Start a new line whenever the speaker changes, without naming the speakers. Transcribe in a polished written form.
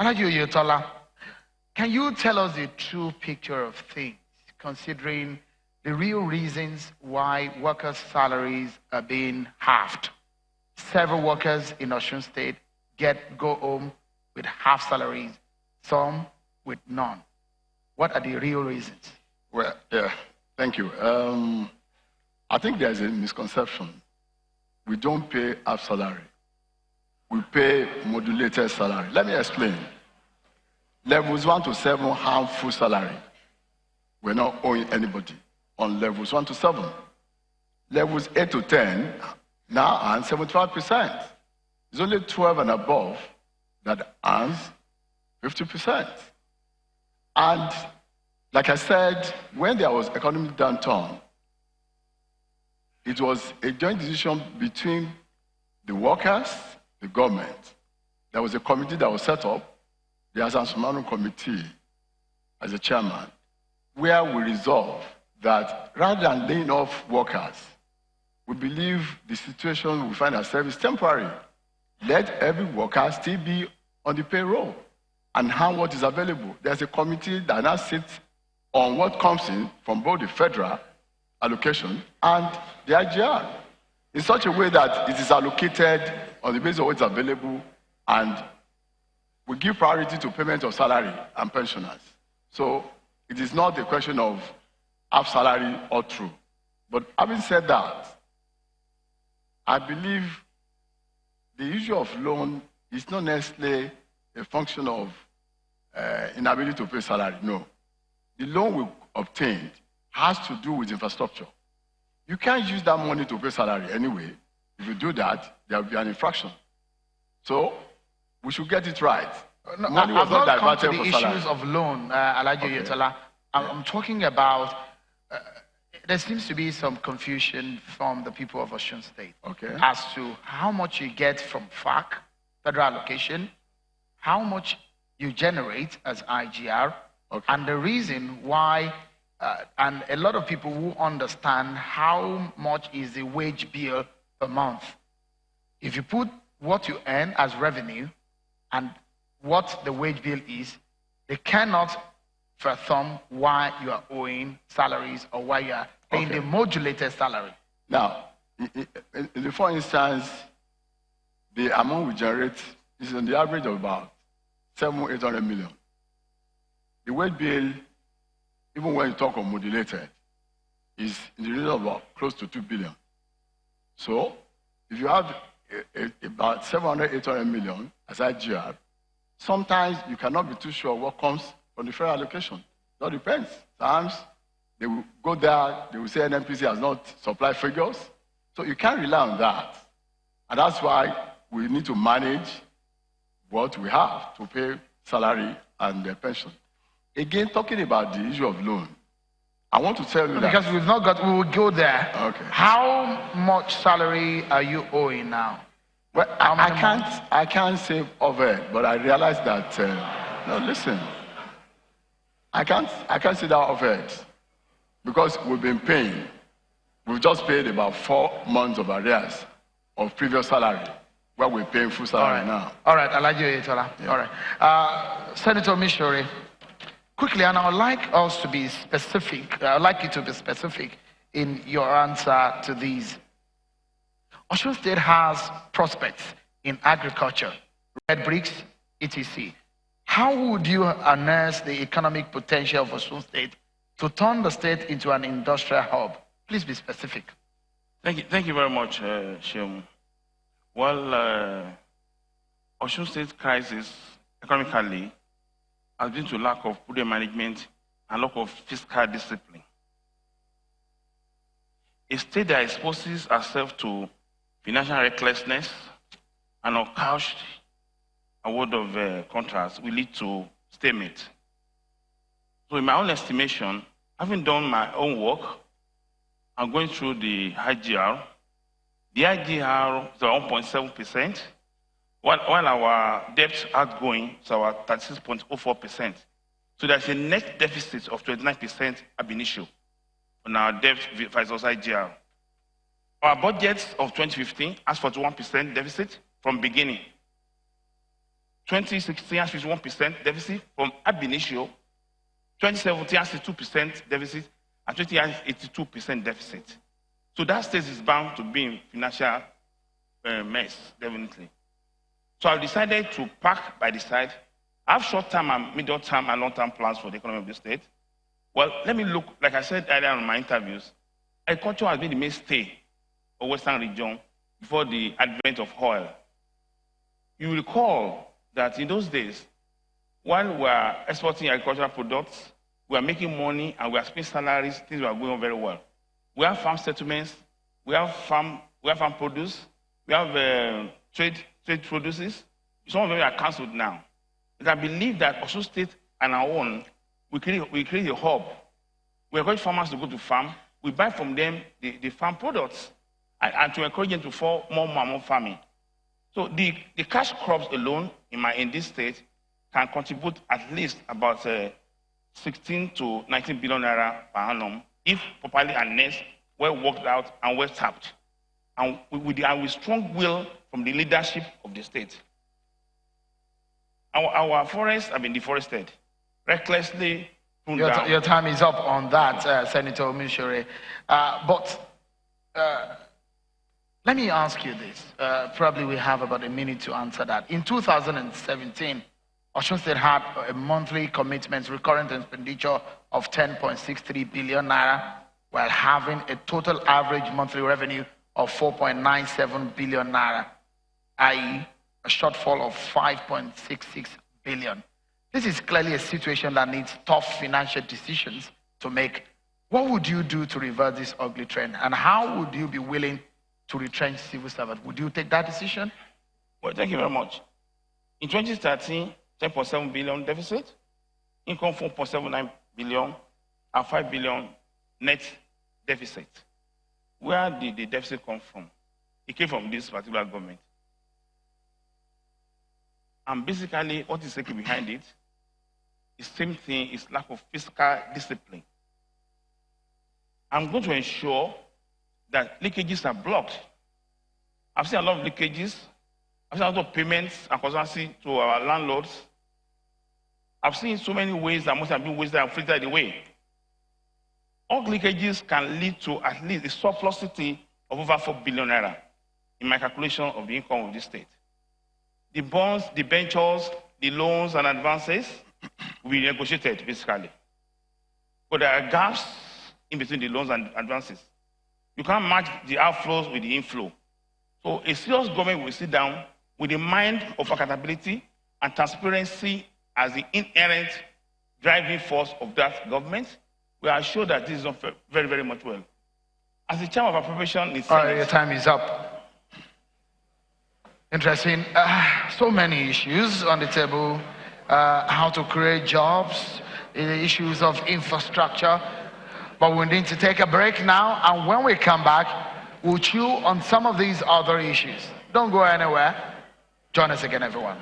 Oyetola, can you tell us the true picture of things, considering the real reasons why workers' salaries are being halved? Several workers in Osun State go home with half salaries, some with none. What are the real reasons?
Well, yeah, thank you. I think there's a misconception. We don't pay half salary. We pay modulated salary. Let me explain. Levels 1 to 7 have full salary. We're not owing anybody on levels 1 to 7. Levels 8 to 10 now earn 75%. It's only 12 and above that earns 50%. And like I said, when there was economic downturn, it was a joint decision between the workers, the government. There was a committee that was set up, the Asansumanu Committee, as a chairman, where we resolved that rather than laying off workers, we believe the situation we find ourselves is temporary. Let every worker still be on the payroll and hand what is available. There's a committee that now sits on what comes in from both the federal allocation and the IGR in such a way that it is allocated on the basis of what's available, and we give priority to payment of salary and pensioners. So it is not a question of half salary or true. But having said that, I believe the issue of loan is not necessarily a function of inability to pay salary. No. The loan we obtained has to do with infrastructure. You can't use that money to pay salary anyway. If you do that, there will be an infraction. So we should get it right.
No, money was not diverted for the issues of loan, Oyetola. I'm talking about, there seems to be some confusion from the people of Osun State as to how much you get from FAC, federal allocation, how much you generate as IGR, and the reason why, and a lot of people who understand how much is the wage bill per month. If you put what you earn as revenue and what the wage bill is, they cannot fathom why you are owing salaries or why you are paying the modulated salary.
Now, for instance, the amount we generate is on the average of about 700-800 million. The wage bill, even when you talk of modulated, is in the region of about close to 2 billion. So, if you have about 700-800 million as IGR, sometimes you cannot be too sure what comes from the federal allocation. It all depends. Sometimes they will go there, they will say NNPC has not supplied figures. So you can't rely on that. And that's why we need to manage what we have to pay salary and pension. Again, talking about the issue of loan, I want to tell you that...
Because we've not got, we will go there.
Okay.
How much salary are you owing now?
Well, I can't say over it, but I realize that, no, listen, I can't say that over it because we've been paying. We've just paid about 4 months of arrears of previous salary, where we're paying full salary now.
All right, Oyetola. Yeah. All right. Senator Mishori, quickly, and I would like us to be specific. I'd like you to be specific in your answer to these. Osun State has prospects in agriculture, red bricks, etc. How would you harness the economic potential of Osun State to turn the state into an industrial hub? Please be specific.
Thank you very much, Sheum. Well, Osun State crisis economically has been to lack of prudent management and lack of fiscal discipline. A state that exposes herself to financial recklessness and uncouched award of contracts will lead to stalemate. So in my own estimation, having done my own work, I'm going through the IGR. The IGR is around 1.7%, while our debt outgoing is about 36.04%. So there's a net deficit of 29% ab initio on our debt versus IGR. Our budget of 2015 has 41% deficit from beginning. 2016 has 51% deficit from ab initio. 2017 has 2% deficit, and 2020 has 82% deficit. So that state is bound to be in financial mess, definitely. So I've decided to park by the side. I have short-term and middle-term and long-term plans for the economy of the state. Well, let me look, like I said earlier in my interviews, agriculture has been the mainstay of Western region before the advent of oil. You recall that in those days, while we were exporting agricultural products, we were making money and we were paying salaries, things were going on very well. We have farm settlements, we have farm produce, we have trade produces. Some of them are cancelled now. But I believe that Osun State and our own, we create a hub. We encourage farmers to go to farm. We buy from them the farm products and to encourage them to fall more farming. So the cash crops alone in this state can contribute at least about 16 to 19 billion naira per annum if properly harnessed, well worked out, and well tapped. And with strong will from the leadership of the state. Our forests have been deforested, recklessly pruned down.
Your time is up on that, Senator Omisore. But let me ask you this. Probably we have about a minute to answer that. In 2017, Osun State had a monthly commitment, recurrent expenditure of 10.63 billion naira, while having a total average monthly revenue of 4.97 billion naira, i.e., a shortfall of 5.66 billion. This is clearly a situation that needs tough financial decisions to make. What would you do to reverse this ugly trend? And how would you be willing to retrench civil servants? Would you take that decision?
Well, thank you very much. In 2013, 10.7 billion deficit, income 4.79 billion, and 5 billion net deficit. Where did the deficit come from? It came from this particular government. And basically, what is taken behind it is the same thing, is lack of fiscal discipline. I'm going to ensure that leakages are blocked. I've seen a lot of leakages. I've seen a lot of payments and consultancy to our landlords. I've seen so many ways that must have been wasted and filtered away. All leakages can lead to at least a surplusity of over 4 billion naira in my calculation of the income of this state. The bonds, the debentures, the loans and advances will be negotiated basically. But there are gaps in between the loans and advances. You can't match the outflows with the inflow. So a serious government will sit down with the mind of accountability and transparency as the inherent driving force of that government. We are sure that this is not very, very much well. As the chairman of appropriation in Senate,
your time is up. Interesting. So many issues on the table. How to create jobs, the issues of infrastructure. But we need to take a break now. And when we come back, we'll chew on some of these other issues. Don't go anywhere. Join us again, everyone.